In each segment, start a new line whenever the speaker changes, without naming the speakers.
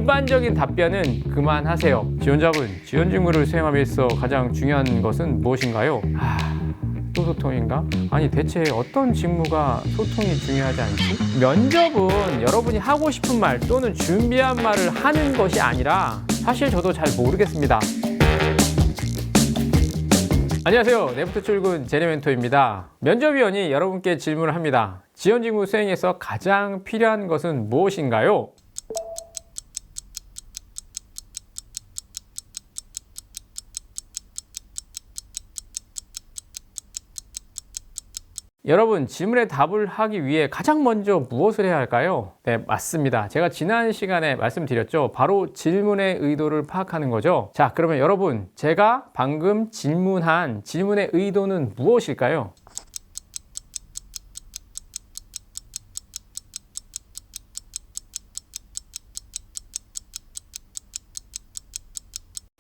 일반적인 답변은 그만하세요. 지원자분, 지원 직무를 수행함에 있어 가장 중요한 것은 무엇인가요? 또 소통인가? 아니 대체 어떤 직무가 소통이 중요하지 않지? 면접은 여러분이 하고 싶은 말 또는 준비한 말을 하는 것이 아니라 사실 저도 잘 모르겠습니다. 안녕하세요. 내부터 출근 제리멘토입니다. 면접위원이 여러분께 질문을 합니다. 지원 직무 수행에서 가장 필요한 것은 무엇인가요? 여러분, 질문에 답을 하기 위해 가장 먼저 무엇을 해야 할까요? 네, 맞습니다. 제가 지난 시간에 말씀드렸죠. 바로 질문의 의도를 파악하는 거죠. 자, 그러면 여러분, 제가 방금 질문한 질문의 의도는 무엇일까요?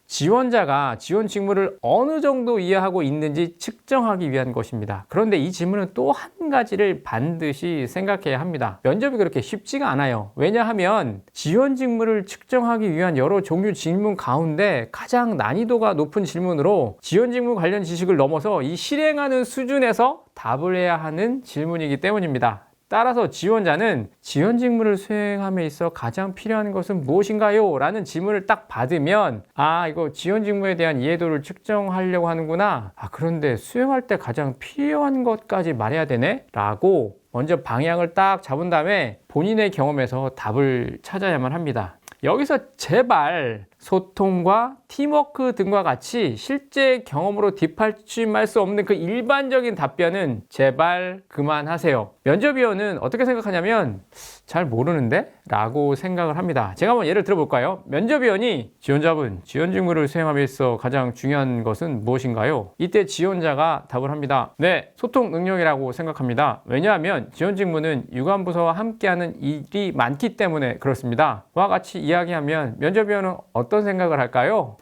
지원자가 지원 직무를 어느 정도 이해하고 있는지 측정하기 위한 것입니다. 그런데 이 질문은 또 한 가지를 반드시 생각해야 합니다. 면접이 그렇게 쉽지가 않아요. 왜냐하면 지원 직무를 측정하기 위한 여러 종류 질문 가운데 가장 난이도가 높은 질문으로 지원 직무 관련 지식을 넘어서 이 실행하는 수준에서 답을 해야 하는 질문이기 때문입니다. 따라서 지원자는 지원 직무를 수행함에 있어 가장 필요한 것은 무엇인가요? 라는 질문을 딱 받으면 이거 지원 직무에 대한 이해도를 측정하려고 하는구나. 그런데 수행할 때 가장 필요한 것까지 말해야 되네? 라고 먼저 방향을 딱 잡은 다음에 본인의 경험에서 답을 찾아야만 합니다. 여기서 제발 소통과 팀워크 등과 같이 실제 경험으로 뒷받침할 수 없는 그 일반적인 답변은 제발 그만하세요. 면접위원은 어떻게 생각하냐면 잘 모르는데? 라고 생각을 합니다. 제가 한번 예를 들어볼까요? 면접위원이 지원자분, 지원 직무를 수행함에 있어 가장 중요한 것은 무엇인가요? 이때 지원자가 답을 합니다. 네, 소통 능력이라고 생각합니다. 왜냐하면 지원 직무는 유관부서와 함께하는 일이 많기 때문에 그렇습니다. 와 같이 이야기하면 면접위원은 어떤 생각을 할까요?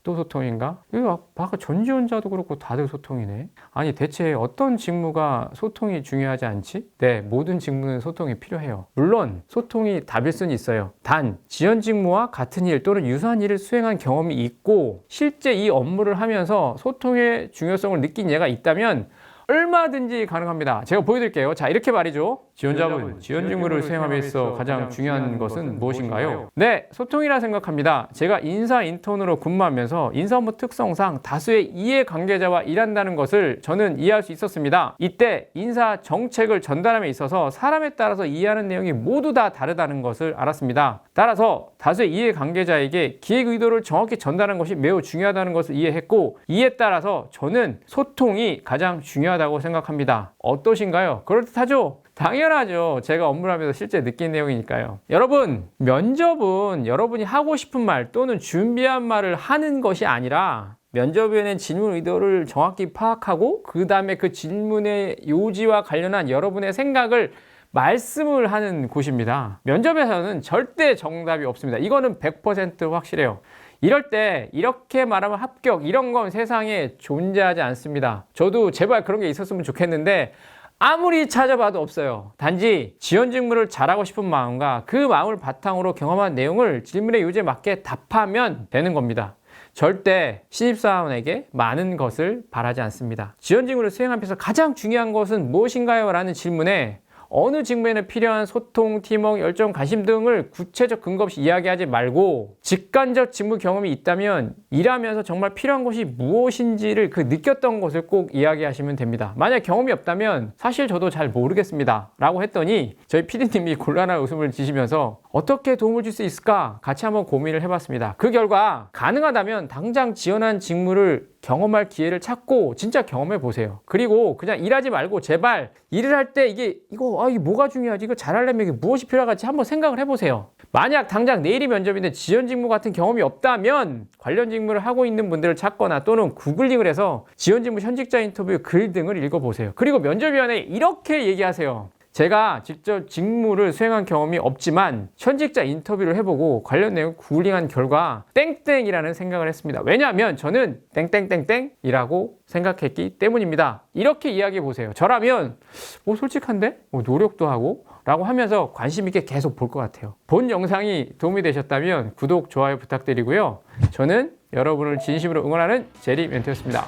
또 소통인가? 이거 아까 전 지원자도 그렇고 다들 소통이네. 아니 대체 어떤 직무가 소통이 중요하지 않지? 네, 모든 직무는 소통이 필요해요. 물론 소통이 답일 수는 있어요. 단 지원 직무와 같은 일 또는 유사한 일을 수행한 경험이 있고 실제 이 업무를 하면서 소통의 중요성을 느낀 예가 있다면 얼마든지 가능합니다. 제가 보여드릴게요. 자, 이렇게 말이죠. 지원자분, 지원 직무를 수행함에 있어 가장 중요한 것은 무엇인가요? 네, 소통이라 생각합니다. 제가 인사 인턴으로 근무하면서 인사 업무 특성상 다수의 이해 관계자와 일한다는 것을 저는 이해할 수 있었습니다. 이때 인사 정책을 전달함에 있어서 사람에 따라서 이해하는 내용이 모두 다 다르다는 것을 알았습니다. 따라서 다수의 이해 관계자에게 기획 의도를 정확히 전달하는 것이 매우 중요하다는 것을 이해했고, 이에 따라서 저는 소통이 가장 중요하다고 생각합니다. 어떠신가요? 그럴듯하죠? 당연하죠. 제가 업무를 하면서 실제 느낀 내용이니까요. 여러분, 면접은 여러분이 하고 싶은 말 또는 준비한 말을 하는 것이 아니라 면접위원은 질문 의도를 정확히 파악하고 그 다음에 그 질문의 요지와 관련한 여러분의 생각을 말씀을 하는 곳입니다. 면접에서는 절대 정답이 없습니다. 이거는 100% 확실해요. 이럴 때 이렇게 말하면 합격, 이런 건 세상에 존재하지 않습니다. 저도 제발 그런 게 있었으면 좋겠는데 아무리 찾아봐도 없어요. 단지 지원 직무를 잘하고 싶은 마음과 그 마음을 바탕으로 경험한 내용을 질문의 요지에 맞게 답하면 되는 겁니다. 절대 신입사원에게 많은 것을 바라지 않습니다. 지원 직무를 수행하면서 가장 중요한 것은 무엇인가요? 라는 질문에 어느 직무에는 필요한 소통, 팀워크, 열정, 관심 등을 구체적 근거 없이 이야기하지 말고 직관적 직무 경험이 있다면 일하면서 정말 필요한 것이 무엇인지를 그 느꼈던 것을 꼭 이야기하시면 됩니다. 만약 경험이 없다면 사실 저도 잘 모르겠습니다 라고 했더니 저희 PD님이 곤란한 웃음을 지시면서 어떻게 도움을 줄 수 있을까 같이 한번 고민을 해봤습니다. 그 결과 가능하다면 당장 지원한 직무를 경험할 기회를 찾고 진짜 경험해 보세요. 그리고 그냥 일하지 말고 제발 일을 할 때 이게 뭐가 중요하지? 이거 잘하려면 이게 무엇이 필요할지 한번 생각을 해보세요. 만약 당장 내일이 면접인데 지원 직무 같은 경험이 없다면 관련 직무를 하고 있는 분들을 찾거나 또는 구글링을 해서 지원 직무 현직자 인터뷰 글 등을 읽어보세요. 그리고 면접위원회에 이렇게 얘기하세요. 제가 직접 직무를 수행한 경험이 없지만 현직자 인터뷰를 해보고 관련 내용 구글링한 결과 땡땡이라는 생각을 했습니다. 왜냐하면 저는 땡땡땡땡이라고 생각했기 때문입니다. 이렇게 이야기해 보세요. 저라면 솔직한데? 노력도 하고 라고 하면서 관심 있게 계속 볼 것 같아요. 본 영상이 도움이 되셨다면 구독, 좋아요 부탁드리고요. 저는 여러분을 진심으로 응원하는 제리 멘토였습니다.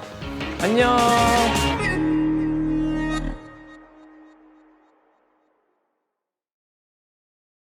안녕.